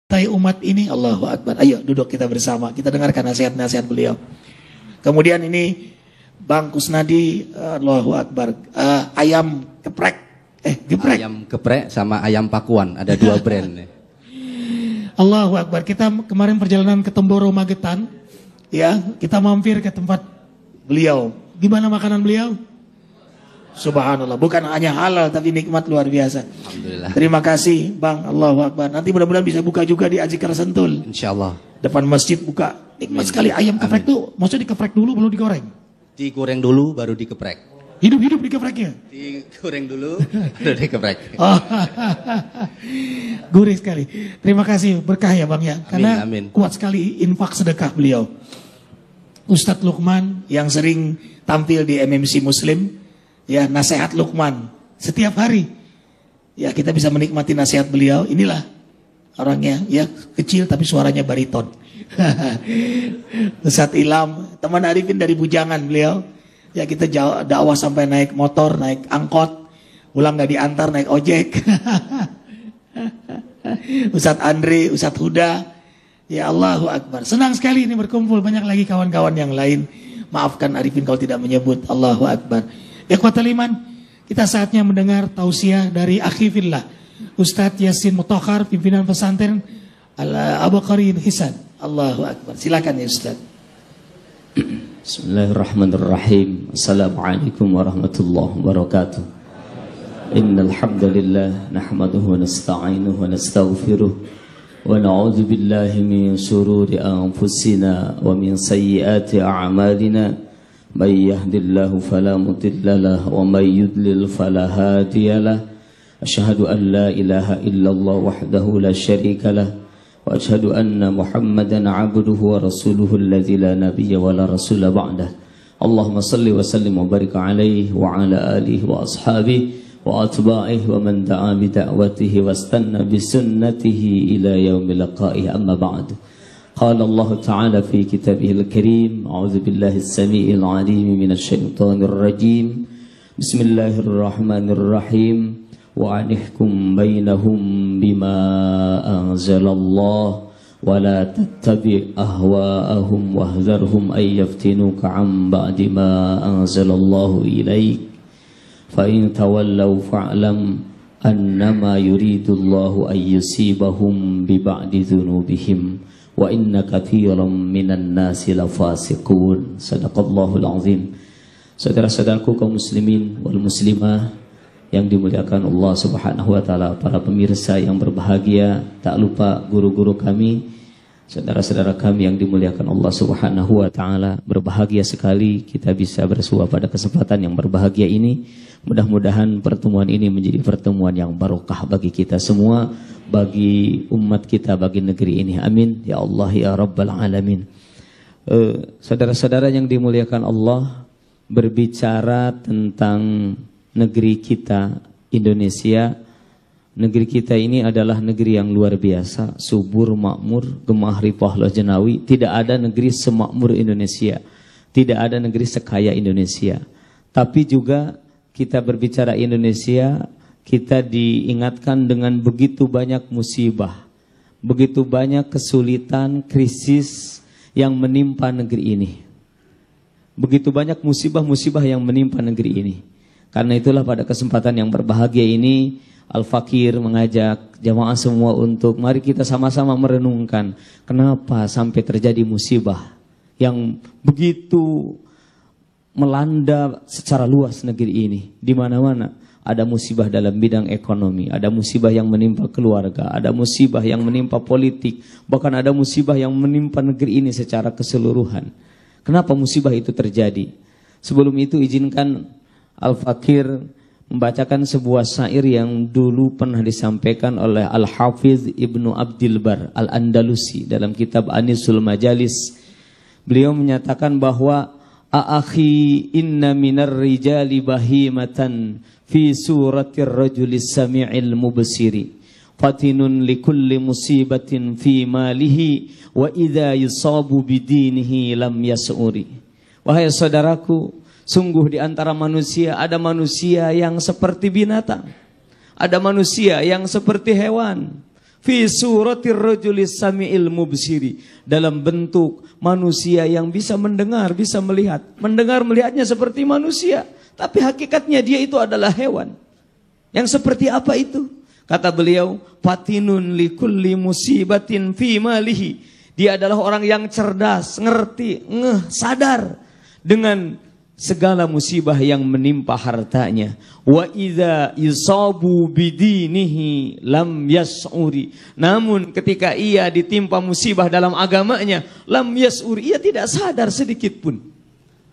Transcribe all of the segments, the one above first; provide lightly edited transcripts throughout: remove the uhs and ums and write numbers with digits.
umat ini. Allahu Akbar. Ayo duduk kita bersama, kita dengarkan nasihat-nasihat beliau. Kemudian ini Bang Kusnadi, Allahu Akbar, ayam geprek, geprek. Ayam geprek sama ayam pakuan, ada dua brand. Allahu Akbar. Kita kemarin perjalanan ke Temboro Magetan, ya, kita mampir ke tempat beliau. Gimana makanan beliau? Subhanallah, bukan hanya halal tapi nikmat luar biasa. Alhamdulillah. Terima kasih Bang, Allahu Akbar. Nanti mudah-mudahan bisa buka juga di Azikar Sentul. Insyaallah. Depan masjid buka. Nikmat sekali ayam geprek tuh. Maksudnya dikeprek dulu belum digoreng? Digoreng dulu baru dikeprek. Hidup-hidup digepreknya? Digoreng dulu baru dikeprek. Oh, gurih sekali. Terima kasih, berkah ya Bang ya. Karena amin. Kuat sekali infak sedekah beliau. Ustadz Lukman yang sering tampil di MMC Muslim. Ya, nasihat Lukman setiap hari. Ya, kita bisa menikmati nasihat beliau. Inilah orangnya, ya, kecil tapi suaranya bariton. Ustadz Ilham, teman Arifin dari Bujangan beliau. Ya, kita dakwah sampai naik motor, naik angkot, pulang nggak diantar, naik ojek. Ustadz Andre, Ustadz Huda. Ya, Allahu Akbar. Senang sekali ini berkumpul, banyak lagi kawan-kawan yang lain. Maafkan Arifin kalau tidak menyebut. Allahu Akbar. Ikhwatal iman, kita saatnya mendengar tausiah dari akhi fillah Ustadz Yasin Mutahhar, pimpinan pesantren Al-Abaqari Hisan. Allahu Akbar. Silakan ya Ustadz. Bismillahirrahmanirrahim. Assalamualaikum warahmatullahi wabarakatuh. Innal hamdalillah nahmaduhu wa nasta'inuhu wa nastaghfiruh wa na'udzu billahi min shururi anfusina wa min sayyiati a'malina. من يهد الله فلا مضل له ومن يضلل فلا هادي له أشهد أن لا إله إلا الله وحده لا شريك له وأشهد أن محمدا عبده ورسوله الذي لا نبي ولا رسول بعده اللهم صل وسلم وبارك عليه وعلى آله وأصحابه وأتباعه ومن دعا بدعوته واستنى بسنته إلى يوم لقائه أما بعد قال الله تعالى في كتابه الكريم أعوذ بالله السميع العليم من الشيطان الرجيم بسم الله الرحمن الرحيم وأنحكم بينهم بما أنزل الله ولا تتبع أهواءهم واحذرهم أن يفتنوك عن بعد ما أنزل الله إليك فإن تولوا فاعلم أنما يريد الله أن يصيبهم ببعض ذنوبهم wa inna katsiran minan nasi lafasiqun. Sadaqallahul azim. Saudara-saudaraku kaum muslimin wal muslimah yang dimuliakan Allah Subhanahu wa taala, para pemirsa yang berbahagia, tak lupa guru-guru kami, saudara-saudara kami yang dimuliakan Allah Subhanahu wa taala. Berbahagia sekali kita bisa bersua pada kesempatan yang berbahagia ini. Mudah-mudahan pertemuan ini menjadi pertemuan yang barokah bagi kita semua, bagi umat kita, bagi negeri ini. Amin ya Allah ya Rabbal alamin. Saudara-saudara yang dimuliakan Allah, berbicara tentang negeri kita Indonesia. Negeri kita ini adalah negeri yang luar biasa, subur, makmur, gemah ripah jenawi. Tidak ada negeri semakmur Indonesia, tidak ada negeri sekaya Indonesia. Tapi juga kita berbicara Indonesia, kita diingatkan dengan begitu banyak musibah, begitu banyak kesulitan, krisis yang menimpa negeri ini. Begitu banyak musibah-musibah yang menimpa negeri ini. Karena itulah pada kesempatan yang berbahagia ini, Al-Fakir mengajak jamaah semua untuk mari kita sama-sama merenungkan kenapa sampai terjadi musibah yang begitu melanda secara luas negeri ini. Di mana-mana ada musibah dalam bidang ekonomi, ada musibah yang menimpa keluarga, ada musibah yang menimpa politik, bahkan ada musibah yang menimpa negeri ini secara keseluruhan. Kenapa musibah itu terjadi? Sebelum itu izinkan Al-Fakir membacakan sebuah syair yang dulu pernah disampaikan oleh Al-Hafiz Ibnu Abdil Bar Al-Andalusi dalam kitab Anisul Majalis. Beliau menyatakan bahwa Akhi inna minar rijali bahimatan fi suratir rajulis sami'il mubsiri fatinun likulli musibatin fi malihi wa idza yusabu bidinihi lam yas'uri. Wahai saudaraku, sungguh di antara manusia ada manusia yang seperti binatang, ada manusia yang seperti hewan. fi suratir rajulis sami'il mubsiri, dalam bentuk manusia yang bisa mendengar, bisa melihat. Mendengar melihatnya seperti manusia, tapi hakikatnya dia itu adalah hewan. Yang seperti apa itu? Kata beliau, fatinun likulli musibatin fi malihi. Dia adalah orang yang cerdas, ngerti, sadar dengan segala musibah yang menimpa hartanya. Wa idza yusabu bidinihi lam yas'uri. Namun ketika ia ditimpa musibah dalam agamanya, lam yas'uri, ia tidak sadar sedikit pun.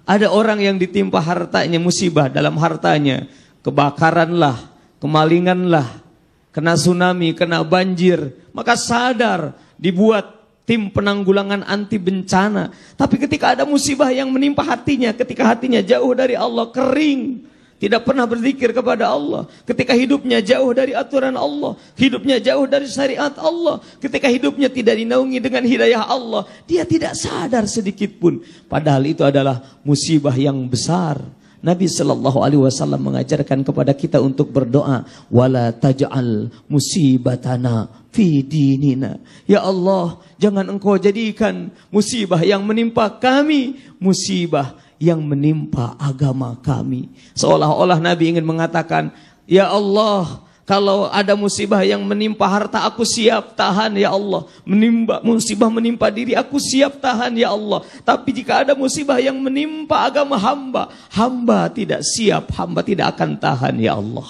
Ada orang yang ditimpa hartanya, musibah dalam hartanya, kebakaranlah, kemalinganlah, kena tsunami, kena banjir, maka sadar, dibuat tim penanggulangan anti bencana. Tapi ketika ada musibah yang menimpa hatinya, ketika hatinya jauh dari Allah, kering, tidak pernah berzikir kepada Allah, ketika hidupnya jauh dari aturan Allah, hidupnya jauh dari syariat Allah, ketika hidupnya tidak dinaungi dengan hidayah Allah, dia tidak sadar sedikit pun. Padahal itu adalah musibah yang besar. Nabi SAW mengajarkan kepada kita untuk berdoa, wala taj'al musibatana fi dinina. Ya Allah, jangan engkau jadikan musibah yang menimpa kami musibah yang menimpa agama kami. Seolah-olah Nabi ingin mengatakan, ya Allah, kalau ada musibah yang menimpa harta, aku siap tahan ya Allah. Musibah menimpa diri, aku siap tahan ya Allah. Tapi jika ada musibah yang menimpa agama hamba, hamba tidak siap, hamba tidak akan tahan ya Allah.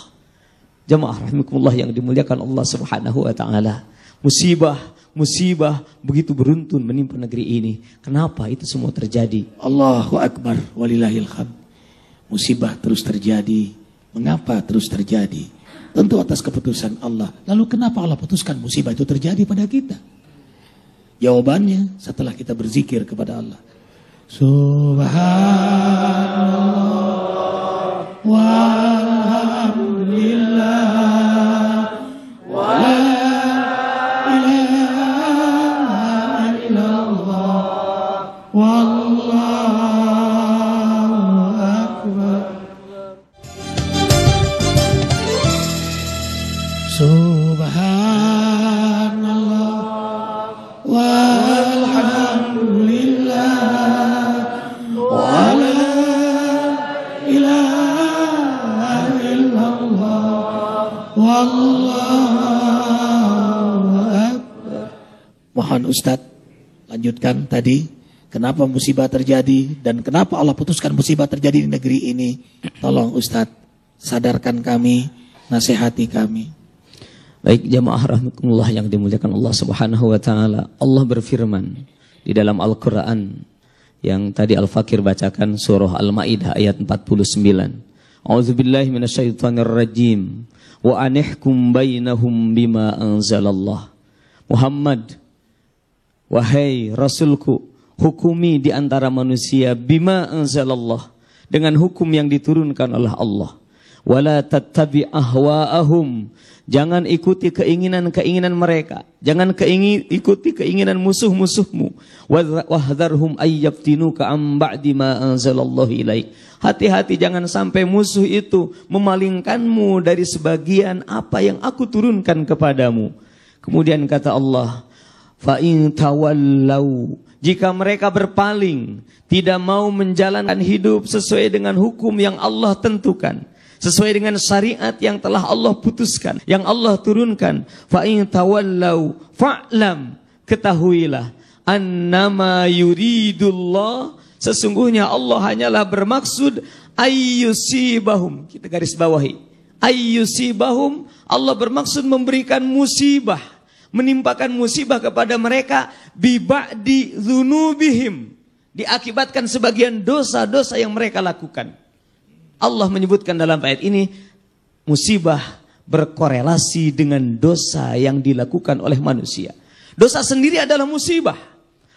Jamaah rahimakumullah yang dimuliakan Allah Subhanahu wa taala. Musibah begitu beruntun menimpa negeri ini. Kenapa itu semua terjadi? Allahu Akbar walillahil hamd. Musibah terus terjadi. Mengapa terus terjadi? Tentu atas keputusan Allah. Lalu kenapa Allah putuskan musibah itu terjadi pada kita? Jawabannya setelah kita berzikir kepada Allah. Subhanallah walhamdulillah wa la ilaha illallah wallahu akbar. Subhanallah walhamdulillah wa la ilaha illallah wallahu akbar. Mohon Ustaz lanjutkan tadi, kenapa musibah terjadi dan kenapa Allah putuskan musibah terjadi di negeri ini. Tolong Ustaz sadarkan kami, nasihati kami. Baik jamaah rahmatullah yang dimuliakan Allah Subhanahu wa taala. Allah berfirman di dalam Al-Qur'an yang tadi Al-Fakir bacakan, surah Al-Maidah ayat 49. A'udzubillahi minasyaitonir rajim. Wa anihkum bainahum bima anzalallah. Muhammad, wahai Rasulku, hukumi di antara manusia bima anzalallah, dengan hukum yang diturunkan oleh Allah. Wala tattabi ahwa'ahum, jangan ikuti keinginan-keinginan mereka, jangan ikuti keinginan musuh-musuhmu. Wahdharhum ayyaftinuka am ba'di ma anzalallahu ilaik. Hati-hati jangan sampai musuh itu memalingkanmu dari sebagian apa yang aku turunkan kepadamu. Kemudian kata Allah, fa in tawallau, jika mereka berpaling, tidak mau menjalankan hidup sesuai dengan hukum yang Allah tentukan, sesuai dengan syariat yang telah Allah putuskan, yang Allah turunkan. Fa in tawallau fa'lam, ketahuilah annama yuridullah, sesungguhnya Allah hanyalah bermaksud ayyusibahum. Kita garis bawahi, ayyusibahum, Allah bermaksud memberikan musibah, menimpakan musibah kepada mereka bi ba'di dzunubihim, diakibatkan sebagian dosa-dosa yang mereka lakukan. Allah menyebutkan dalam ayat ini, musibah berkorelasi dengan dosa yang dilakukan oleh manusia. Dosa sendiri adalah musibah,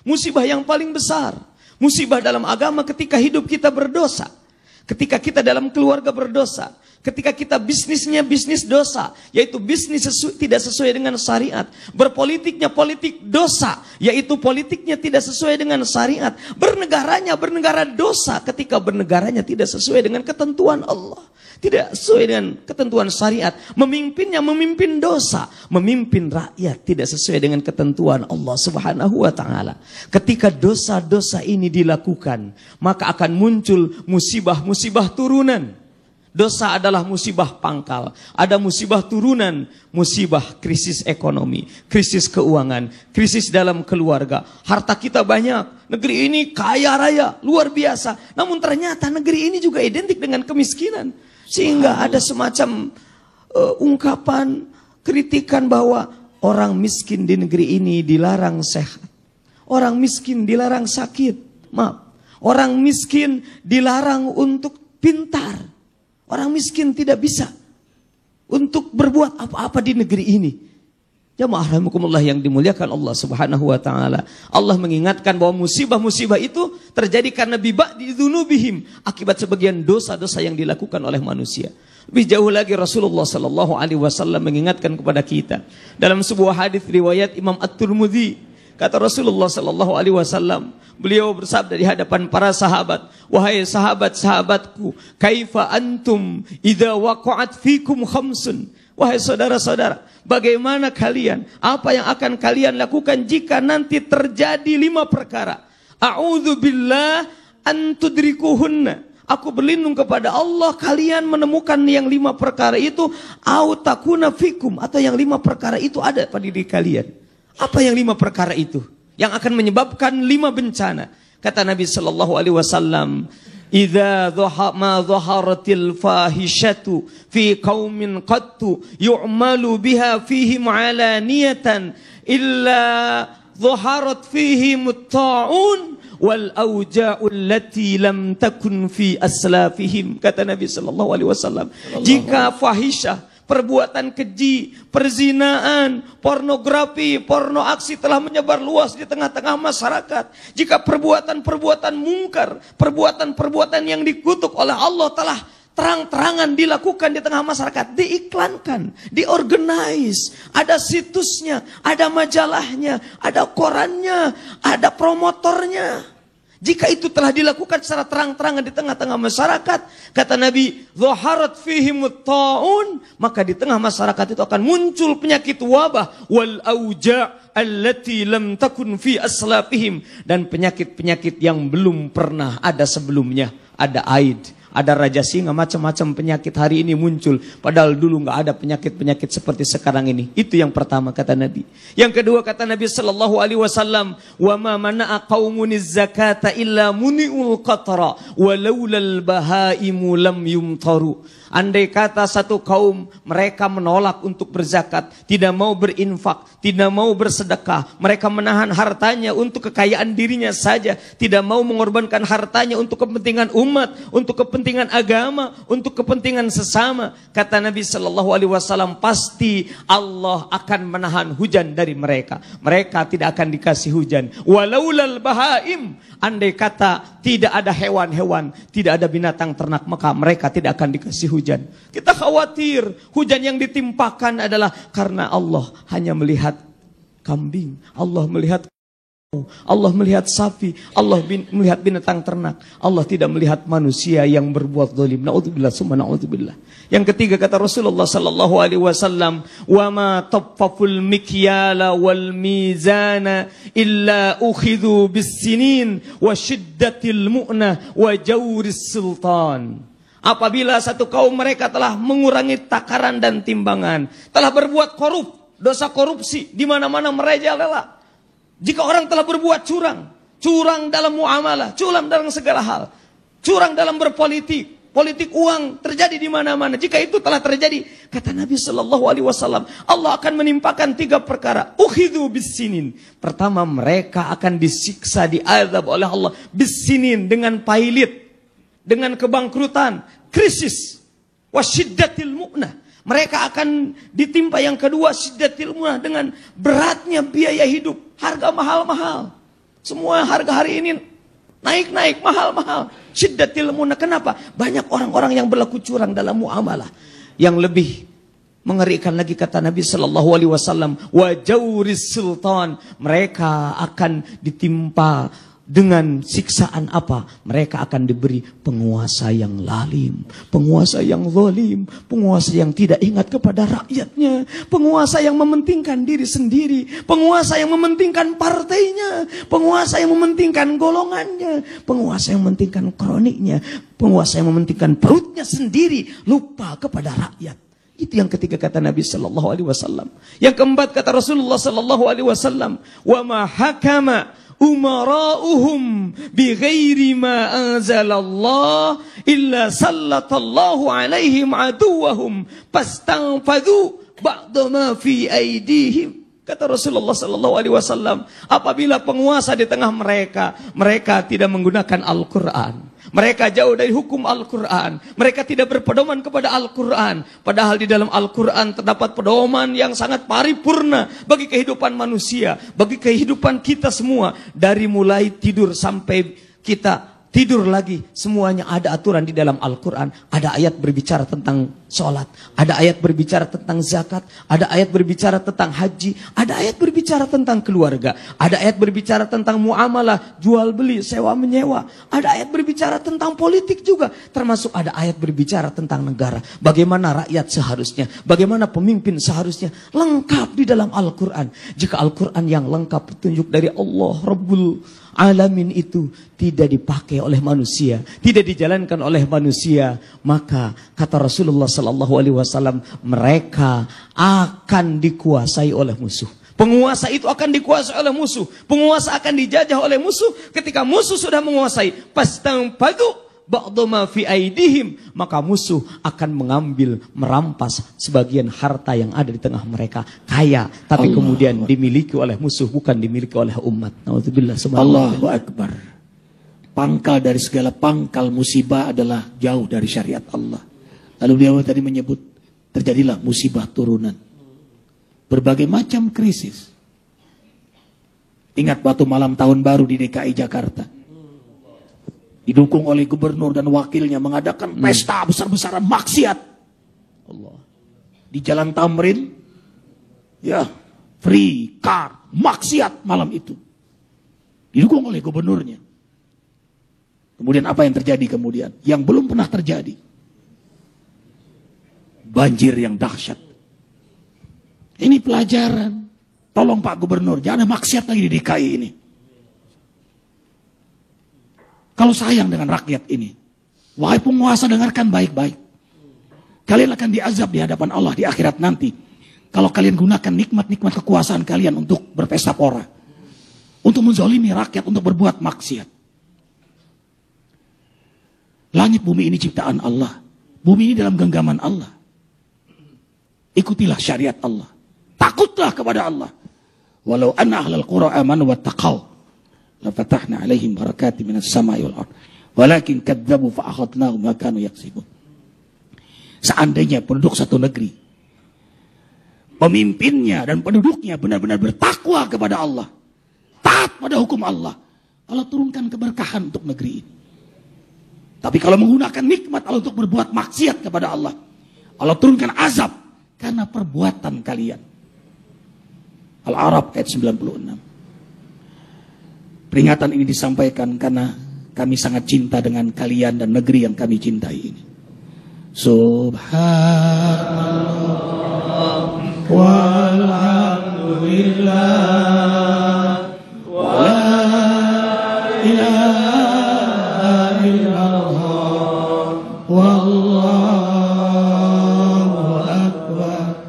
musibah yang paling besar. Musibah dalam agama ketika hidup kita berdosa, ketika kita dalam keluarga berdosa, ketika kita bisnisnya bisnis dosa, yaitu bisnis tidak sesuai dengan syariat. Berpolitiknya politik dosa, yaitu politiknya tidak sesuai dengan syariat. Bernegaranya bernegara dosa, ketika bernegaranya tidak sesuai dengan ketentuan Allah. tidak sesuai dengan ketentuan syariat. Memimpinnya memimpin dosa, memimpin rakyat tidak sesuai dengan ketentuan Allah Subhanahu wa taala. Ketika dosa-dosa ini dilakukan, maka akan muncul musibah-musibah turunan. Dosa adalah musibah pangkal, ada musibah turunan, musibah krisis ekonomi, krisis keuangan, krisis dalam keluarga. Harta kita banyak, negeri ini kaya raya, luar biasa. Namun ternyata negeri ini juga identik dengan kemiskinan. Sehingga ada semacam ungkapan, kritikan bahwa orang miskin di negeri ini dilarang sehat. Orang miskin dilarang sakit. Maaf, orang miskin dilarang untuk pintar. Orang miskin tidak bisa untuk berbuat apa-apa di negeri ini. Jamaah rahimakumullah yang dimuliakan Allah Subhanahu wa taala. Allah mengingatkan bahwa musibah-musibah itu terjadi karena biba'di dzunubihim, akibat sebagian dosa-dosa yang dilakukan oleh manusia. Lebih jauh lagi Rasulullah sallallahu alaihi wasallam mengingatkan kepada kita dalam sebuah hadis riwayat Imam At-Tirmidzi, kata Rasulullah sallallahu alaihi wasallam, beliau bersabda di hadapan para sahabat, wahai sahabat-sahabatku, kaifa antum idza waqa'at fikum khamsun. Wahai saudara-saudara, bagaimana kalian? Apa yang akan kalian lakukan jika nanti terjadi 5 perkara? A'udzubillah an tudrikuhunna. Aku berlindung kepada Allah kalian menemukan yang 5 perkara itu, au takuna fikum, atau yang 5 perkara itu ada pada diri kalian. Apa yang 5 perkara itu? Yang akan menyebabkan 5 bencana. Kata Nabi sallallahu alaihi wasallam, idza ma dhaharatil fahishatu fi qaumin qattu yu'malu biha fihim alaniyatan illa dhaharat fihim at-ta'un wal auja'u allati lam takun fi aslafihim. Kata Nabi sallallahu alaihi wasallam, jika fahisyah, perbuatan keji, perzinaan, pornografi, porno aksi telah menyebar luas di tengah-tengah masyarakat. Jika perbuatan-perbuatan mungkar, perbuatan-perbuatan yang dikutuk oleh Allah telah terang-terangan dilakukan di tengah masyarakat, diiklankan, diorganize, ada situsnya, ada majalahnya, ada korannya, ada promotornya. Jika itu telah dilakukan secara terang-terangan di tengah-tengah masyarakat, kata Nabi, dhaharat fihimut ta'un, maka di tengah masyarakat itu akan muncul penyakit wabah, wal auja' allati lam takun fi aslafihim, dan penyakit-penyakit yang belum pernah ada sebelumnya. Ada AIDS, ada raja singa, macam-macam penyakit hari ini muncul, padahal dulu nggak ada penyakit-penyakit seperti sekarang ini. Itu yang pertama kata Nabi. Yang kedua kata Nabi sallallahu alaihi wasallam, wa ma mana'a qaumuniz zakata illa muni'ul qatra wa laulal bahaimu lam yumtaru. Andai kata satu kaum mereka menolak untuk berzakat, tidak mau berinfak, tidak mau bersedekah, mereka menahan hartanya untuk kekayaan dirinya saja, tidak mau mengorbankan hartanya untuk kepentingan umat, untuk kepentingan agama, untuk kepentingan sesama, kata Nabi sallallahu alaihi wasallam, pasti Allah akan menahan hujan dari mereka. Mereka tidak akan dikasih hujan. Walaulal bahaim, andai kata tidak ada hewan-hewan, tidak ada binatang ternak, maka mereka tidak akan dikasih hujan. Kita khawatir hujan yang ditimpakan adalah karena Allah hanya melihat kambing, Allah melihat sapi, Allah melihat binatang ternak. Allah tidak melihat manusia yang berbuat zalim. Na'udzubillah summa na'udzubillah. Yang ketiga kata Rasulullah sallallahu alaihi wasallam, wa ma taffaful mikyala wal mizana illa ukhidhu bis-sinin wa shiddatil mu'nah wa jawris sultan. Apabila satu kaum mereka telah mengurangi takaran dan timbangan, telah berbuat korup, dosa korupsi di mana-mana merajalela. Jika orang telah berbuat curang dalam muamalah, curang dalam segala hal, curang dalam berpolitik, politik uang terjadi di mana-mana. Jika itu telah terjadi, kata Nabi sallallahu alaihi wasallam, Allah akan menimpakan 3 perkara. Ukhidhu bis-sinin. Pertama, mereka akan disiksa, diazab oleh Allah bis-sinin, dengan pailit, dengan kebangkrutan, krisis. Wasyiddatil mu'nah. Mereka akan ditimpa yang kedua, syiddatil mu'nah, dengan beratnya biaya hidup, harga mahal-mahal. Semua harga hari ini naik-naik, mahal-mahal. Syiddatil mu'nah. Kenapa? Banyak orang-orang yang berlaku curang dalam muamalah. Yang lebih mengerikan lagi kata Nabi sallallahu alaihi wasallam, wa jawris sultan. Mereka akan ditimpa Dengan siksaan apa? Mereka akan diberi penguasa yang lalim, penguasa yang zalim, penguasa yang tidak ingat kepada rakyatnya, penguasa yang mementingkan diri sendiri, penguasa yang mementingkan partainya, penguasa yang mementingkan golongannya, penguasa yang mementingkan kroniknya, penguasa yang mementingkan perutnya sendiri, lupa kepada rakyat. Itu yang ketiga kata Nabi sallallahu alaihi wasallam. Yang keempat kata Rasulullah sallallahu alaihi wasallam, "Wa ma hakama umara'uhum bighairi ma anzalallah illa sallatallahu alaihim aduwahum fastanfadhu ba'da ma fi aidihim." Kata Rasulullah sallallahu alaihi wasallam, apabila penguasa di tengah mereka tidak menggunakan Al-Qur'an, mereka jauh dari hukum Al-Quran, mereka tidak berpedoman kepada Al-Quran, padahal di dalam Al-Quran terdapat pedoman yang sangat paripurna bagi kehidupan manusia, bagi kehidupan kita semua, dari mulai tidur sampai kita tidur lagi, semuanya ada aturan di dalam Al-Quran. Ada ayat berbicara tentang sholat, ada ayat berbicara tentang zakat, ada ayat berbicara tentang haji, ada ayat berbicara tentang keluarga, ada ayat berbicara tentang muamalah, jual beli, sewa menyewa, ada ayat berbicara tentang politik juga, termasuk ada ayat berbicara tentang negara, bagaimana rakyat seharusnya, bagaimana pemimpin seharusnya, lengkap di dalam Al-Quran. Jika Al-Quran yang lengkap petunjuk dari Allah Rabbul Alamin itu tidak dipakai oleh manusia, tidak dijalankan oleh manusia, maka kata Rasulullah sallallahu alaihi wasallam, mereka akan dikuasai oleh musuh. Penguasa itu akan dikuasai oleh musuh. Penguasa akan dijajah oleh musuh. Ketika musuh sudah menguasai, pastanfadu ba'da ma fi aidihim, maka musuh akan mengambil, merampas sebagian harta yang ada di tengah mereka, kaya, tapi kemudian dimiliki oleh musuh, bukan dimiliki oleh umat. Nauzubillah. Allahu Akbar. Pangkal dari segala pangkal musibah adalah jauh dari syariat Allah. Lalu dia tadi menyebut terjadilah musibah turunan, berbagai macam krisis. Ingat waktu malam tahun baru di DKI Jakarta, didukung oleh gubernur dan wakilnya mengadakan pesta besar-besaran maksiat. Allah. Di Jalan Tamrin, ya, free car, maksiat malam itu. Didukung oleh gubernurnya. Kemudian apa yang terjadi kemudian? Yang belum pernah terjadi. Banjir yang dahsyat. Ini pelajaran. Tolong Pak Gubernur, jangan ada maksiat lagi di DKI ini. Kalau sayang dengan rakyat ini, wahai penguasa, dengarkan baik-baik. Kalian akan diazab di hadapan Allah di akhirat nanti. Kalau kalian gunakan nikmat-nikmat kekuasaan kalian untuk berpesta pora, untuk menzalimi rakyat, untuk berbuat maksiat. Langit bumi ini ciptaan Allah. Bumi ini dalam genggaman Allah. Ikutilah syariat Allah. Takutlah kepada Allah. Walau anna ahlal qura amanu wattaqau lafatahna alaihim barakati minas sama'i wal ard walakin kadzabu fa akhadnahum ma kanu yaksibun. Seandainya penduduk satu negeri, pemimpinnya dan penduduknya benar-benar bertakwa kepada Allah, taat pada hukum Allah, Allah turunkan keberkahan untuk negeri ini. Tapi kalau menggunakan nikmat Allah untuk berbuat maksiat kepada Allah, Allah turunkan azab karena perbuatan kalian. Al-A'raf ayat 96. Peringatan ini disampaikan karena kami sangat cinta dengan kalian dan negeri yang kami cintai ini. Subhanallah walhamdulillah wa la ilaha illallah wallahu akbar.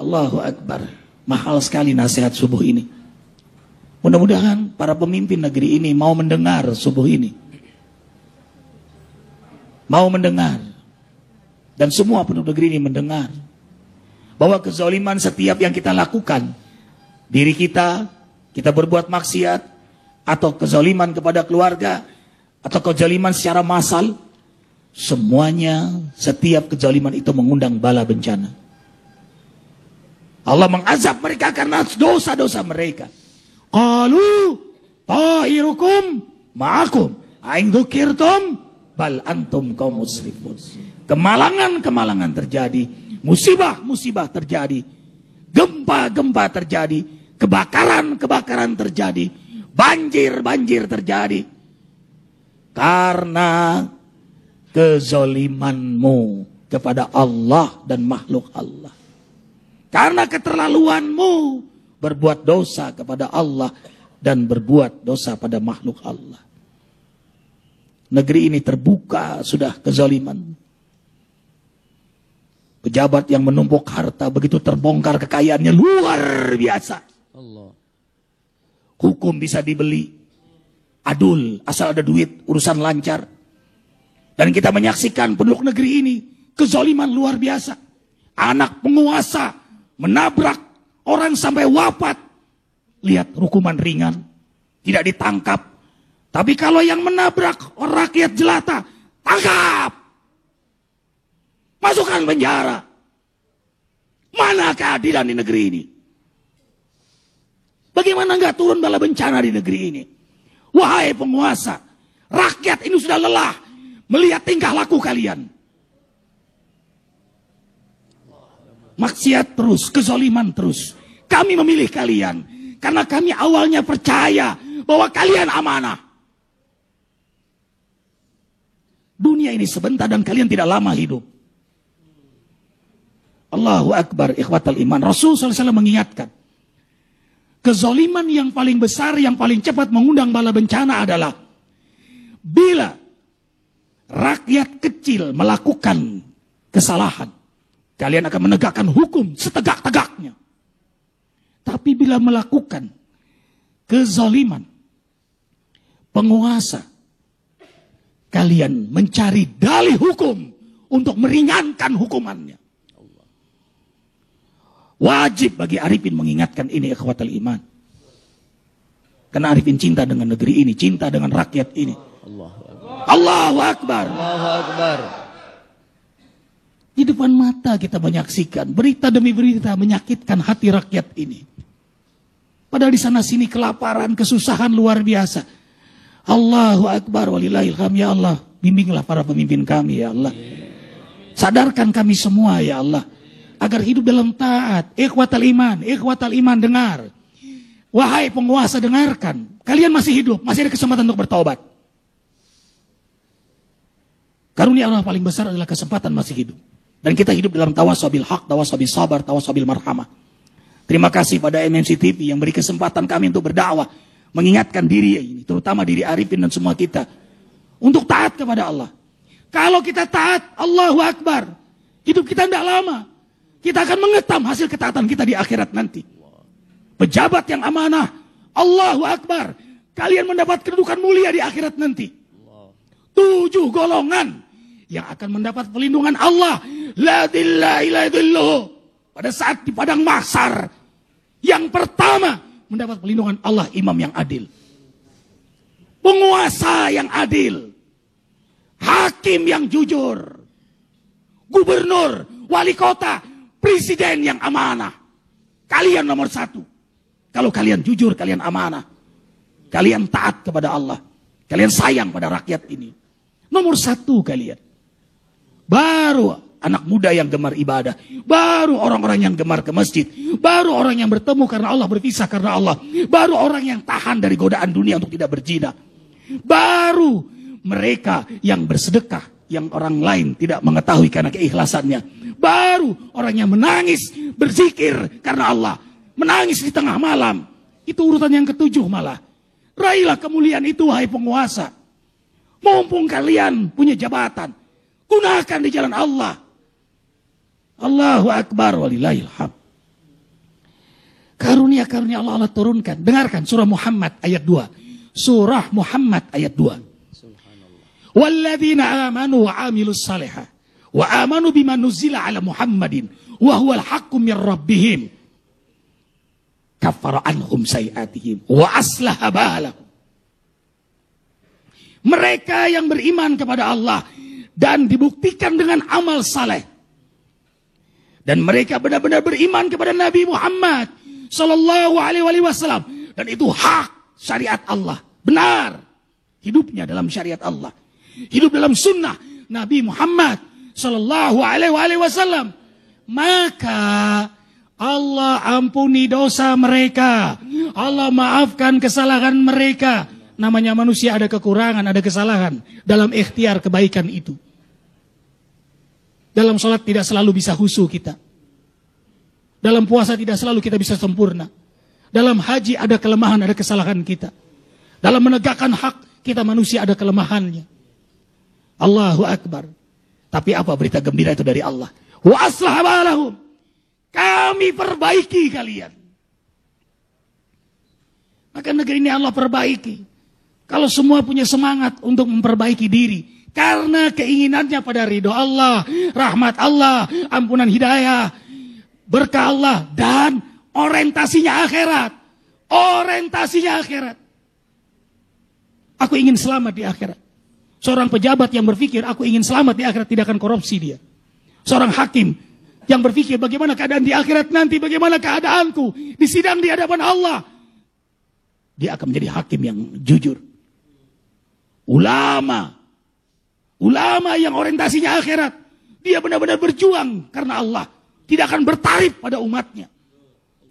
Allahu Akbar. Mahal sekali nasihat subuh ini. Mudah-mudahan para pemimpin negeri ini mau mendengar subuh ini. Mau mendengar. Dan semua penduduk negeri ini mendengar. Bahwa kezaliman setiap yang kita lakukan, diri kita berbuat maksiat, atau kezaliman kepada keluarga, atau kezaliman secara massal, semuanya, setiap kezaliman itu mengundang bala bencana. Allah mengazab mereka karena dosa-dosa mereka. Qalu ta'irukum ma'akum aing dzukirtum bal antum kaum musrifun. Kemalangan-kemalangan terjadi, musibah-musibah terjadi, gempa-gempa terjadi, kebakaran-kebakaran terjadi, banjir-banjir terjadi. Karena kezalimanmu kepada Allah dan makhluk Allah. Karena keterlaluanmu berbuat dosa kepada Allah dan berbuat dosa pada makhluk Allah. Negeri ini terbuka sudah kezaliman. Pejabat yang menumpuk harta begitu terbongkar kekayaannya luar biasa. Allah. Hukum bisa dibeli. Adul, asal ada duit, urusan lancar. Dan kita menyaksikan penduduk negeri ini kezaliman luar biasa. Anak penguasa menabrak orang sampai wafat. Lihat hukuman ringan, tidak ditangkap. Tapi kalau yang menabrak rakyat jelata, tangkap. Masukkan penjara. Mana keadilan di negeri ini? Bagaimana enggak turun bala bencana di negeri ini? Wahai penguasa, rakyat ini sudah lelah melihat tingkah laku kalian. Maksiat terus, kezaliman terus. Kami memilih kalian karena kami awalnya percaya bahwa kalian amanah. Dunia ini sebentar dan kalian tidak lama hidup. Allahu Akbar, ikhwatal iman. Rasulullah SAW mengingatkan, kezaliman yang paling besar, yang paling cepat mengundang bala bencana adalah bila rakyat kecil melakukan kesalahan. Kalian akan menegakkan hukum setegak-tegaknya. Tapi bila melakukan kezaliman, penguasa, kalian mencari dalih hukum untuk meringankan hukumannya. Wajib bagi Arifin mengingatkan ini, ikhwatal iman. Karena Arifin cinta dengan negeri ini, cinta dengan rakyat ini. Allahu Akbar. Allahu Akbar. Di depan mata kita menyaksikan berita demi berita menyakitkan hati rakyat ini. Padahal di sana sini kelaparan, kesusahan luar biasa. Allahu Akbar walillahilham. Ya Allah, bimbinglah para pemimpin kami ya Allah. Sadarkan kami semua ya Allah, agar hidup dalam taat. Ikhwatal iman dengar. Wahai penguasa dengarkan. Kalian masih hidup, masih ada kesempatan untuk bertaubat. Karunia Allah paling besar adalah kesempatan masih hidup. Dan kita hidup dalam tawasabil haq, tawasabil sabar, tawasabil marhamah. Terima kasih pada MMC TV yang beri kesempatan kami untuk berdakwah. Mengingatkan diri ini, terutama diri Arifin dan semua kita. Untuk taat kepada Allah. Kalau kita taat, Allahu Akbar. Hidup kita tidak lama. Kita akan mengetam hasil ketaatan kita di akhirat nanti. Pejabat yang amanah, Allahu Akbar. Kalian mendapat kedudukan mulia di akhirat nanti. 7 golongan yang akan mendapat perlindungan Allah. La dillah ila dilluh. Pada saat di padang mahsyar. Yang pertama mendapat perlindungan Allah, imam yang adil. Penguasa yang adil. Hakim yang jujur. Gubernur, wali kota, presiden yang amanah. Kalian nomor 1. Kalau kalian jujur, kalian amanah. Kalian taat kepada Allah. Kalian sayang pada rakyat ini. Nomor 1 kalian. Baru anak muda yang gemar ibadah. Baru orang-orang yang gemar ke masjid. Baru orang yang bertemu karena Allah, berpisah karena Allah. Baru orang yang tahan dari godaan dunia untuk tidak berzina. Baru mereka yang bersedekah, yang orang lain tidak mengetahui karena keikhlasannya. Baru orang yang menangis, berzikir karena Allah. Menangis di tengah malam. Itu urutan yang ke-7 malah. Raihlah kemuliaan itu, wahai penguasa. Mumpung kalian punya jabatan, gunakan di jalan Allah. Allahu Akbar walillahilham. Karunia-karunia Allah turunkan. Dengarkan surah Muhammad ayat 2. Surah Muhammad ayat 2. Walladzina amanu wa amilus salihah wa amanu bima nuzila ala Muhammadin wa huwal haqqu mir rabbihim kaffara anhum sayiatihim wa aslaha balahum. Mereka yang beriman kepada Allah dan dibuktikan dengan amal saleh Dan mereka benar-benar beriman kepada Nabi Muhammad sallallahu alaihi wasallam. Dan itu hak syariat Allah. Benar. Hidupnya dalam syariat Allah. Hidup dalam sunnah Nabi Muhammad sallallahu alaihi wasallam. Maka Allah ampuni dosa mereka. Allah maafkan kesalahan mereka. Namanya manusia ada kekurangan, ada kesalahan dalam ikhtiar kebaikan itu. Dalam sholat tidak selalu bisa khusyuk kita. Dalam puasa tidak selalu kita bisa sempurna. Dalam haji ada kelemahan, ada kesalahan kita. Dalam menegakkan hak, kita manusia ada kelemahannya. Allahu Akbar. Tapi apa berita gembira itu dari Allah? Wa aslaha balahum. Kami perbaiki kalian. Maka negeri ini Allah perbaiki. Kalau semua punya semangat untuk memperbaiki diri. Karena keinginannya pada ridho Allah, rahmat Allah, ampunan hidayah, berkah Allah, dan orientasinya akhirat. Orientasinya akhirat. Aku ingin selamat di akhirat. Seorang pejabat yang berpikir aku ingin selamat di akhirat tidak akan korupsi dia. Seorang hakim yang berpikir bagaimana keadaan di akhirat nanti, bagaimana keadaanku di sidang di hadapan Allah, dia akan menjadi hakim yang jujur. Ulama yang orientasinya akhirat, dia benar-benar berjuang karena Allah. Tidak akan bertarif pada umatnya.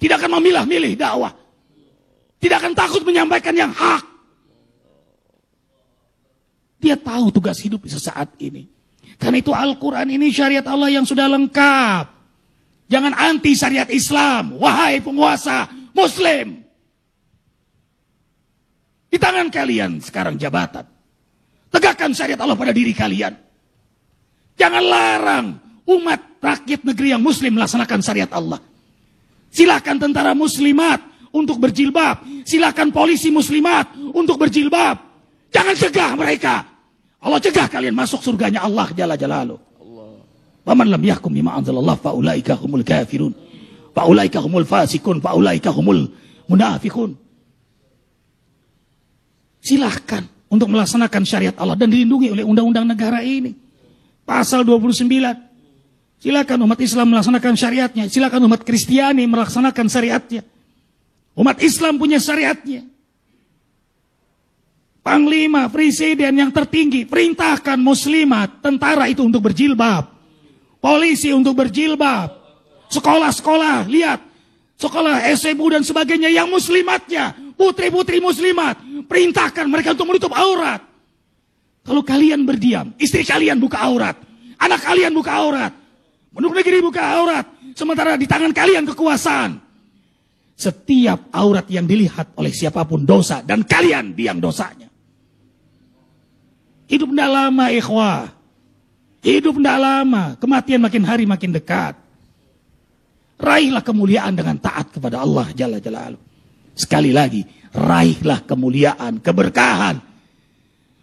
Tidak akan memilah-milih dakwah. Tidak akan takut menyampaikan yang hak. Dia tahu tugas hidup sesaat ini. Karena itu Al-Quran ini syariat Allah yang sudah lengkap. Jangan anti syariat Islam. Wahai penguasa Muslim. Di tangan kalian sekarang jabatan. Tegakkan syariat Allah pada diri kalian. Jangan larang umat rakyat negeri yang muslim melaksanakan syariat Allah. Silakan tentara muslimat untuk berjilbab. Silakan polisi muslimat untuk berjilbab. Jangan cegah mereka. Allah cegah kalian masuk surganya Allah Jalla Jalaluh. Wa man lam yahkum bima anzalallah fa ulaika humul kafirun. Fa ulaika humul fasikun, fa ulaika humul munafiqun. Silahkan untuk melaksanakan syariat Allah dan dilindungi oleh undang-undang negara ini. Pasal 29. Silakan umat Islam melaksanakan syariatnya. Silakan umat Kristiani melaksanakan syariatnya. Umat Islam punya syariatnya. Panglima, presiden yang tertinggi perintahkan muslimat, tentara itu untuk berjilbab. Polisi untuk berjilbab. Sekolah-sekolah, lihat. Sekolah SMU dan sebagainya yang muslimatnya. Putri-putri muslimat. Perintahkan mereka untuk menutup aurat. Kalau kalian berdiam, istri kalian buka aurat. Anak kalian buka aurat. Penduduk negeri buka aurat. Sementara di tangan kalian kekuasaan. Setiap aurat yang dilihat oleh siapapun dosa. Dan kalian biang dosanya. Hidup tidak lama ikhwah. Hidup tidak lama. Kematian makin hari makin dekat. Raihlah kemuliaan dengan taat kepada Allah Jalla Jalaluh. Sekali lagi. Raihlah kemuliaan, keberkahan.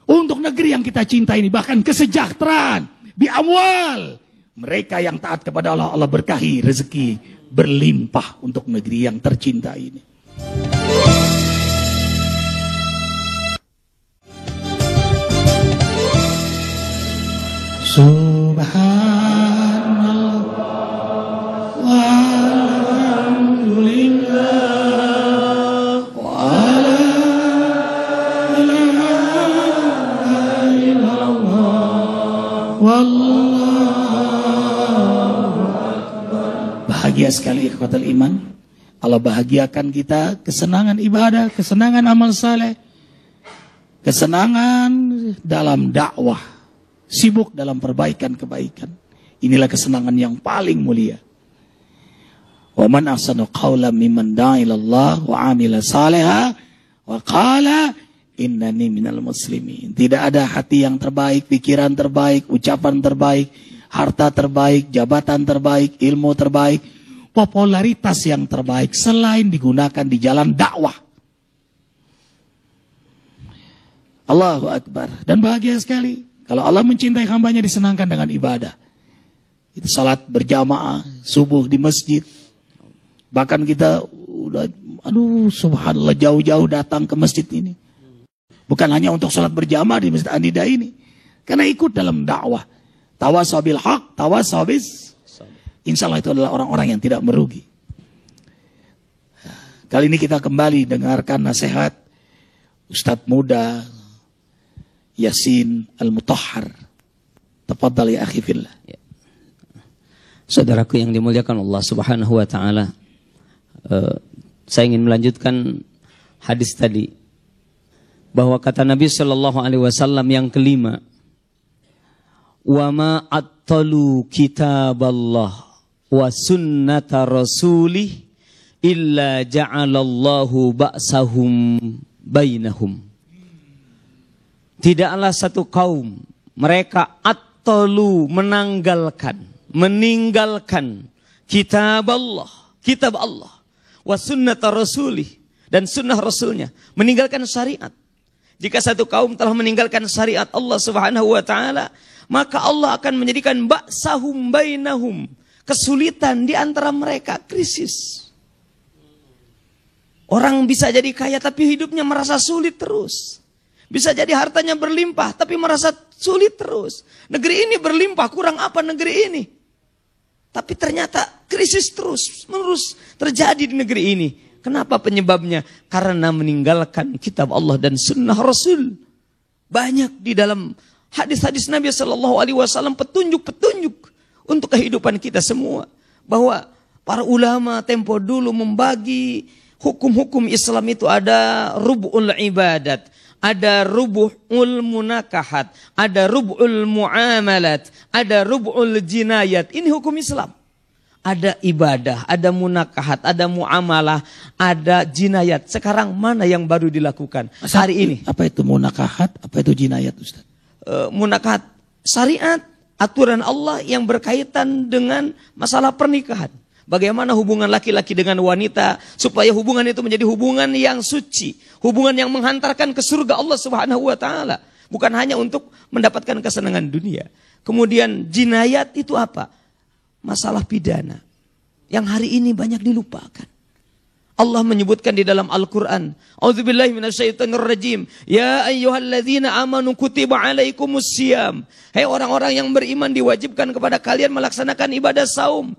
Untuk negeri yang kita cinta ini. Bahkan kesejahteraan. Bi amwal. Mereka yang taat kepada Allah, Allah berkahi rezeki berlimpah untuk negeri yang tercinta ini. Subhanallah walhamdulillah wa la ilaha illallah wallahu akbar. Bahagia sekali ikhwatul iman. Allah bahagiakan kita kesenangan ibadah, kesenangan amal saleh, kesenangan dalam dakwah. Sibuk dalam perbaikan-kebaikan. Inilah kesenangan yang paling mulia. Wa man ahsanu qawlan mimman da'a ila Allah wa 'amila salihan wa qala innani minal muslimin. Tidak ada hati yang terbaik, pikiran terbaik, ucapan terbaik, harta terbaik, jabatan terbaik, ilmu terbaik, popularitas yang terbaik selain digunakan di jalan dakwah. Allahu Akbar. Dan bahagia sekali. Kalau Allah mencintai hambanya disenangkan dengan ibadah. Itu salat berjamaah, subuh di masjid. Bahkan kita udah, subhanallah jauh-jauh datang ke masjid ini. Bukan hanya untuk salat berjamaah di Masjid An-Nida ini. Karena ikut dalam dakwah. Tawasaw bil haq, tawasaw bis insya Allah itu adalah orang-orang yang tidak merugi. Kali ini kita kembali dengarkan nasihat Ustadz muda Yasin Al-Mutahhar. Tafadhal ya akhi fillah. Saudaraku yang dimuliakan Allah Subhanahu wa taala, saya ingin melanjutkan hadis tadi bahwa kata Nabi sallallahu alaihi wasallam yang kelima, wa ma attalu kitaballah wa sunnata rasulih illa ja'alallahu ba'sahum bainahum. Tidaklah satu kaum mereka attalu meninggalkan kitab Allah wa sunnata rasulih dan sunnah rasulnya, meninggalkan syariat. Jika satu kaum telah meninggalkan syariat Allah Subhanahu wa taala, maka Allah akan menjadikan ba'sahum bainahum, kesulitan di antara mereka, krisis. Orang bisa jadi kaya tapi hidupnya merasa sulit terus. Bisa jadi hartanya berlimpah tapi merasa sulit terus. Negeri ini berlimpah, kurang apa negeri ini? Tapi ternyata krisis terus-menerus terjadi di negeri ini. Kenapa penyebabnya? Karena meninggalkan kitab Allah dan sunnah Rasul. Banyak di dalam hadis-hadis Nabi SAW petunjuk-petunjuk untuk kehidupan kita semua. Bahwa para ulama tempo dulu membagi hukum-hukum Islam itu ada rub'ul ibadat, ada rub'ul munakahat, ada rub'ul muamalat, ada rub'ul jinayat. Ini hukum Islam. Ada ibadah, ada munakahat, ada muamalah, ada jinayat. Sekarang mana yang baru dilakukan hari ini? Apa itu munakahat? Apa itu jinayat, Ustaz? Munakahat syariat, aturan Allah yang berkaitan dengan masalah pernikahan. Bagaimana hubungan laki-laki dengan wanita supaya hubungan itu menjadi hubungan yang suci, hubungan yang menghantarkan ke surga Allah Subhanahu wa taala, bukan hanya untuk mendapatkan kesenangan dunia. Kemudian jinayat itu apa? Masalah pidana yang hari ini banyak dilupakan. Allah menyebutkan di dalam Al-Qur'an, A'udzubillahi minasyaitonirrajim, ya ayyuhalladzina amanu kutiba alaikumus syiyam. Hai orang-orang yang beriman, diwajibkan kepada kalian melaksanakan ibadah saum.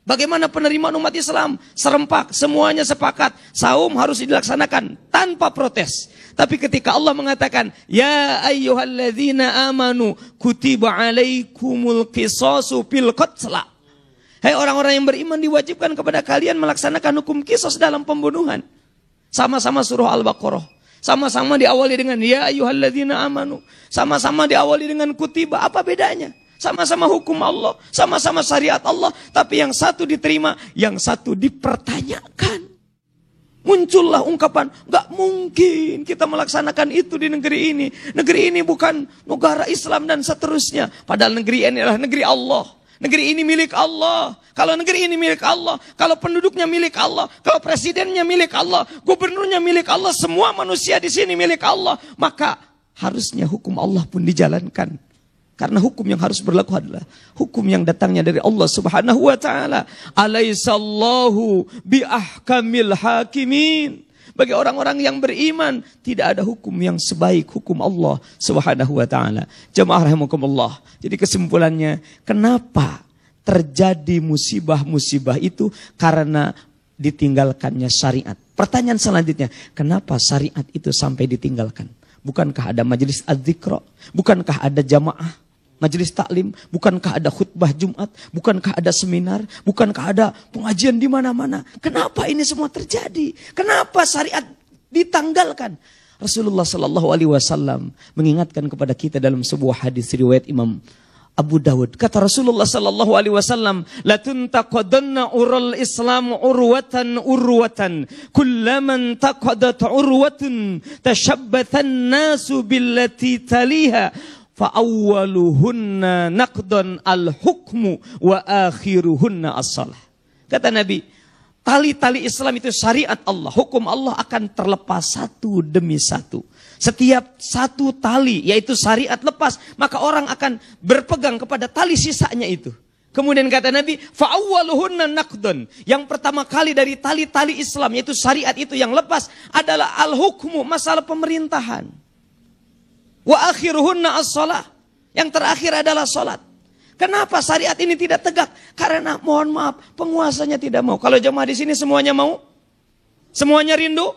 Bagaimana penerimaan umat Islam? Serempak, semuanya sepakat. Saum harus dilaksanakan tanpa protes. Tapi ketika Allah mengatakan, ya ayyuhalladzina amanu kutiba alaikumul qisasu fil qatla. Hai orang-orang yang beriman, diwajibkan kepada kalian melaksanakan hukum qisas dalam pembunuhan. Sama-sama surah Al-Baqarah. Sama-sama diawali dengan ya ayyuhalladzina amanu. Sama-sama diawali dengan kutiba. Apa bedanya? Sama-sama hukum Allah, sama-sama syariat Allah, tapi yang satu diterima, yang satu dipertanyakan. Muncullah ungkapan, gak mungkin kita melaksanakan itu di negeri ini. Negeri ini bukan negara Islam dan seterusnya. Padahal negeri ini adalah negeri Allah. Negeri ini milik Allah. Kalau negeri ini milik Allah, kalau penduduknya milik Allah, kalau presidennya milik Allah, gubernurnya milik Allah, semua manusia di sini milik Allah, maka harusnya hukum Allah pun dijalankan. Karena hukum yang harus berlaku adalah hukum yang datangnya dari Allah Subhanahu wa taala. Alaihissallahu biahkamil hakimin. Bagi orang-orang yang beriman, tidak ada hukum yang sebaik hukum Allah Subhanahu wa taala. Jamaah rahimakumullah. Jadi kesimpulannya, kenapa terjadi musibah-musibah itu? Karena ditinggalkannya syariat. Pertanyaan selanjutnya, kenapa syariat itu sampai ditinggalkan? Bukankah ada majelis az-zikra? Bukankah ada jamaah majelis taklim? Bukankah ada khutbah Jumat? Bukankah ada seminar? Bukankah ada pengajian di mana-mana? Kenapa ini semua terjadi? Kenapa syariat ditanggalkan? Rasulullah sallallahu alaihi wasallam mengingatkan kepada kita dalam sebuah hadis riwayat Imam Abu Dawud. Kata Rasulullah sallallahu alaihi wasallam, la tuntaqadanna ural Islam urwatan kullaman taqadat urwatun tashabbathan nasu billati taliha fa awwaluhunna naqdan al-hukmu wa akhiruhunna as-salah. Kata Nabi, tali-tali Islam itu syariat Allah, hukum Allah akan terlepas satu demi satu. Setiap satu tali, yaitu syariat lepas, maka orang akan berpegang kepada tali sisanya itu. Kemudian kata Nabi, fa awwaluhunna naqdan. Yang pertama kali dari tali-tali Islam, yaitu syariat itu yang lepas adalah al-hukmu, masalah pemerintahan. Wa akhiruhunna as-salah. Yang terakhir adalah salat. Kenapa syariat ini tidak tegak? Karena mohon maaf, penguasanya tidak mau. Kalau jemaah di sini semuanya mau? Semuanya rindu?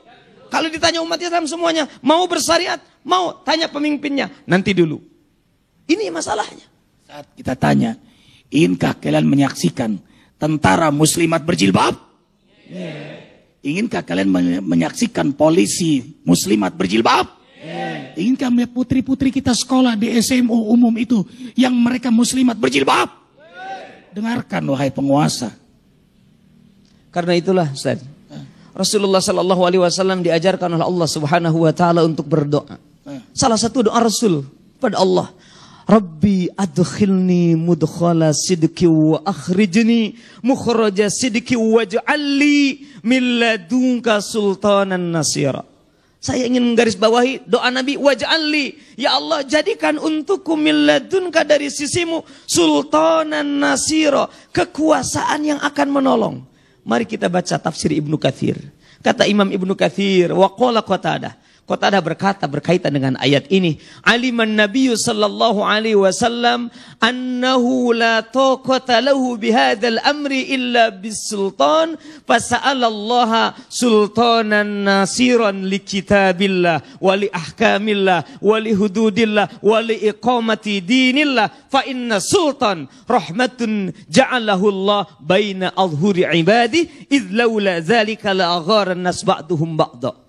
Kalau ditanya umat Islam semuanya mau bersyariat? Mau? Tanya pemimpinnya. Nanti dulu. Ini masalahnya. Saat kita tanya, inkah kalian menyaksikan tentara muslimat berjilbab? Inkah kalian menyaksikan polisi muslimat berjilbab? Inkah melihat putri-putri kita sekolah di SMU umum itu yang mereka muslimat berjilbab? Dengarkan wahai penguasa. Karena itulah Ustaz, Rasulullah sallallahu alaihi wasallam diajarkan oleh Allah Subhanahu wa taala untuk berdoa. Salah satu doa Rasul pada Allah, Rabbi adkhilni mudkhala sidqi wa akhrijni mukhraja sidqi waj'alli min ladunka sultanan nasira. Saya ingin menggarisbawahi doa Nabi, waj'alli, ya Allah jadikan untukku min ladunka, dari sisimu, sultanan nasira, kekuasaan yang akan menolong. Mari kita baca tafsir Ibnu Katsir. Kata Imam Ibnu Katsir, wa qala Qatadah. Qatadah berkata berkaitan dengan ayat ini, aliman nabiyyu sallallahu alaihi wasallam annahu la taqata lahu bihadzal amri illa bisultan fasa'alallaha sultanan nasiran likitabillah wa li ahkamillah wa li hududillah wa li iqamati dinillah fa inna sultan rahmatun ja'alahu Allah baina adhuri ibadi idh laula dzalika la aghara an-nas ba'duhum ba'da.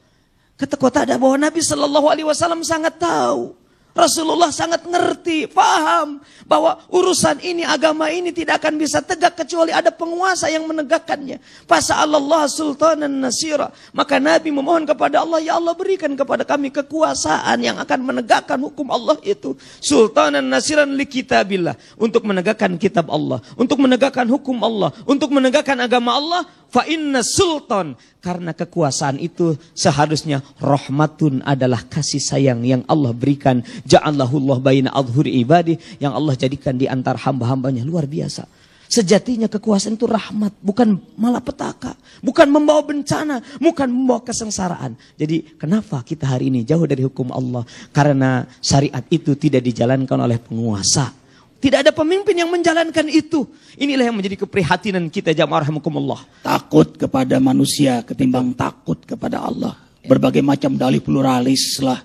Kata Qatadah bahwa Nabi Shallallahu Alaihi Wasallam sangat tahu, Rasulullah sangat ngerti, paham bahwa urusan ini, agama ini tidak akan bisa tegak kecuali ada penguasa yang menegakkannya. Fasa'alallah sultanan nasira. Maka Nabi memohon kepada Allah, ya Allah berikan kepada kami kekuasaan yang akan menegakkan hukum Allah itu. Sultanan nasiran li kitabillah. Untuk menegakkan kitab Allah, untuk menegakkan hukum Allah, untuk menegakkan agama Allah. Fa inna sultan, karena kekuasaan itu seharusnya rahmatun, adalah kasih sayang yang Allah berikan. Ja'allahullah baina adhuri ibadi, yang Allah jadikan di antara hamba-hambanya. Luar biasa. Sejatinya kekuasaan itu rahmat, bukan malapetaka, bukan membawa bencana, bukan membawa kesengsaraan. Jadi kenapa kita hari ini jauh dari hukum Allah? Karena syariat itu tidak dijalankan oleh penguasa. Tidak ada pemimpin yang menjalankan itu. Inilah yang menjadi keprihatinan kita jamaah rahimakumullah. Takut kepada manusia ketimbang takut kepada Allah. Berbagai macam dalih pluralis lah.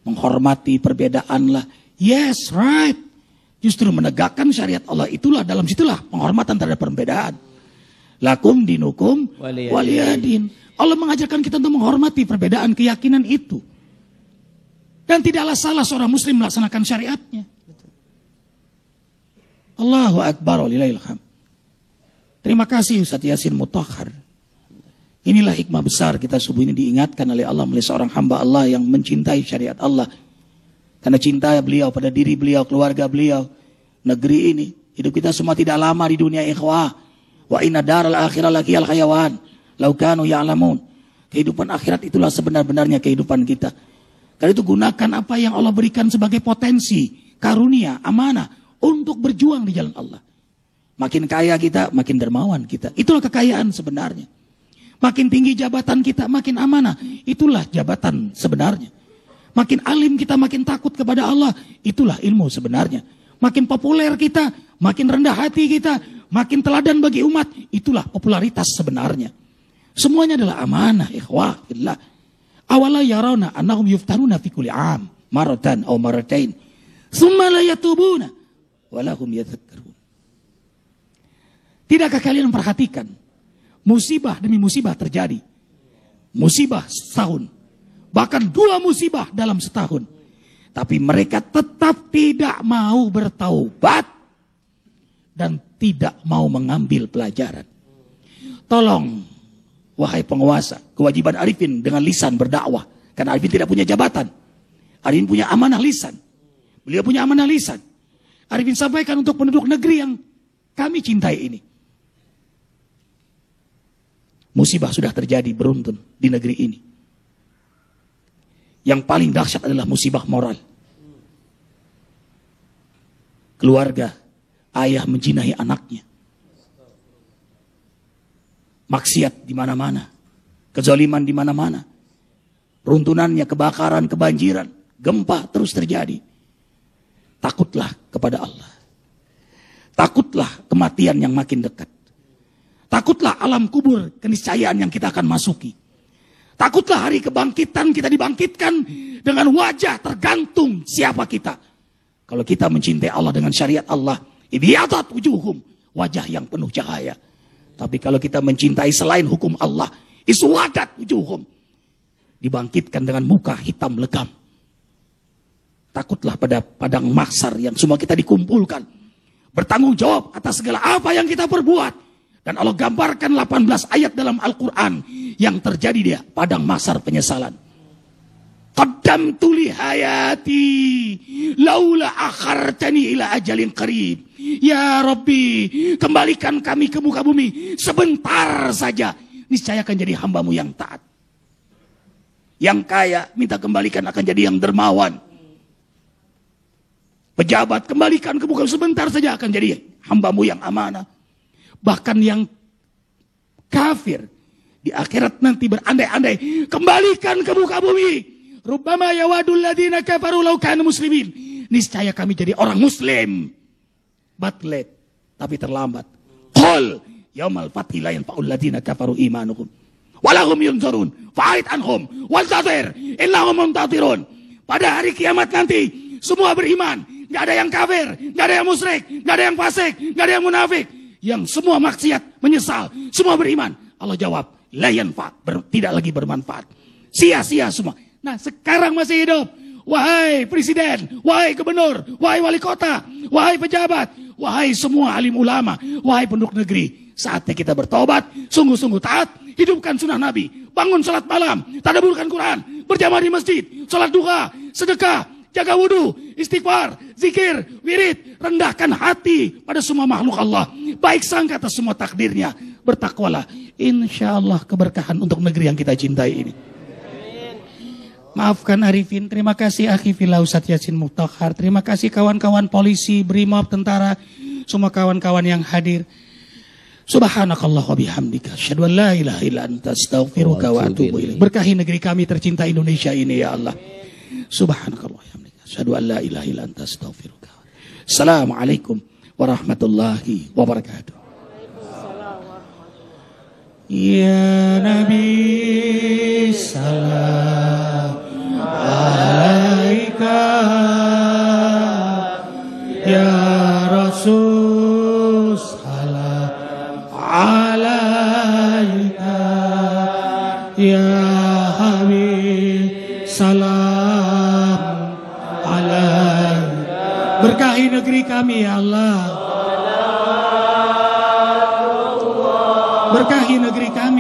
Menghormati perbedaan lah. Yes, right. Justru menegakkan syariat Allah itulah, dalam situlah penghormatan terhadap perbedaan. Lakum dinukum waliyadin. Allah mengajarkan kita untuk menghormati perbedaan keyakinan itu. Dan tidaklah salah seorang muslim melaksanakan syariatnya. Allahu Akbar walillahil hamd. Terima kasih Ustaz Yasin Mutahhar. Inilah hikmah besar kita subuh ini diingatkan oleh Allah melalui seorang hamba Allah yang mencintai syariat Allah. Karena cinta beliau pada diri beliau, keluarga beliau, negeri ini. Hidup kita semua tidak lama di dunia ikhwah. Wa inna daral akhirah lakiyal hayawan. Lau kanu ya'lamun. Kehidupan akhirat itulah sebenar-benarnya kehidupan kita. Karena itu gunakan apa yang Allah berikan sebagai potensi, karunia, amanah untuk berjuang di jalan Allah. Makin kaya kita, makin dermawan kita. Itulah kekayaan sebenarnya. Makin tinggi jabatan kita, makin amanah. Itulah jabatan sebenarnya. Makin alim kita, makin takut kepada Allah. Itulah ilmu sebenarnya. Makin populer kita, makin rendah hati kita, makin teladan bagi umat. Itulah popularitas sebenarnya. Semuanya adalah amanah, ikhwah fillah. Awala yarawna annahum yuftaruna fi kulli am maratan aw maratain. Tsumma la yatubuna walahum yadhakkarun. Tidakkah kalian memperhatikan musibah demi musibah terjadi? Musibah setahun, bahkan 2 musibah dalam setahun. Tapi mereka tetap tidak mau bertaubat dan tidak mau mengambil pelajaran. Tolong wahai penguasa, kewajiban Arifin dengan lisan berdakwah. Karena Arifin tidak punya jabatan. Arifin punya amanah lisan. Beliau punya amanah lisan. Arifin sampaikan untuk penduduk negeri yang kami cintai ini. Musibah sudah terjadi beruntun di negeri ini. Yang paling dahsyat adalah musibah moral. Keluarga, ayah menjinahi anaknya. Maksiat di mana-mana. Kezaliman di mana-mana. Runtunannya, kebakaran, kebanjiran, gempa terus terjadi. Takutlah kepada Allah. Takutlah kematian yang makin dekat. Takutlah alam kubur, keniscayaan yang kita akan masuki. Takutlah hari kebangkitan, kita dibangkitkan dengan wajah tergantung siapa kita. Kalau kita mencintai Allah dengan syariat Allah, ibiyatat wujuhum, wajah yang penuh cahaya. Tapi kalau kita mencintai selain hukum Allah, iswadat wujuhum, dibangkitkan dengan muka hitam legam. Takutlah pada padang mahsyar yang semua kita dikumpulkan, bertanggung jawab atas segala apa yang kita perbuat. Dan Allah gambarkan 18 ayat dalam Al-Quran yang terjadi di padang mahsyar penyesalan. Qaddamtu li hayati laula akhartani ila ajalin qarib. Ya Rabbi, kembalikan kami ke muka bumi sebentar saja, niscaya akan jadi hambamu yang taat. Yang kaya minta kembalikan akan jadi yang dermawan. Pejabat kembalikan ke muka sebentar saja akan jadi hambamu yang amanah. Bahkan yang kafir di akhirat nanti berandai-andai, kembalikan ke muka bumi. Rubbama yawadul ladina kafaru law kanu muslimin. Niscaya kami jadi orang muslim. But late, tapi terlambat. Qul yaumal fathi la yanfa'ul ladina kafaru imanuhum walahum yunzarun fa'id anhum wantazir innahum muntatirun. Pada hari kiamat nanti semua beriman. Gak ada yang kafir, gak ada yang musyrik, gak ada yang fasik, gak ada yang munafik. Yang semua maksiat, menyesal, semua beriman. Allah jawab, la yanfa, tidak lagi bermanfaat. Sia-sia semua. Nah sekarang masih hidup. Wahai presiden, wahai gubernur, wahai wali kota, wahai pejabat, wahai semua alim ulama, wahai penduduk negeri. Saatnya kita bertobat, sungguh-sungguh taat, hidupkan sunnah Nabi, bangun salat malam, tadabburkan Quran, berjamaah di masjid, salat duha, sedekah, jaga wudhu, istighfar, zikir, wirid, rendahkan hati pada semua makhluk Allah. Baik sangka atas semua takdirnya. Bertakwalah. Insya Allah keberkahan untuk negeri yang kita cintai ini. Maafkan Arifin. Terima kasih Akhi Fillah Ustadz Yasin Muftakhar. Terima kasih kawan-kawan polisi, Brimob, tentara, semua kawan-kawan yang hadir. Subhanakallah wa bihamdika asyhadu an la ilaha illa anta astaghfiruka wa atubu ilaik. Berkahi negeri kami tercinta Indonesia ini ya Allah. Subhanakallah wa bihamdika asyhadu an la ilaha illa anta astaghfiruka. Assalamualaikum warahmatullahi wabarakatuh. Ya Nabi salam alaika, ya Rasul salam alaika, ya Habib salam alaika. Berkahi negeri kami ya Allah. Berkahi negeri kami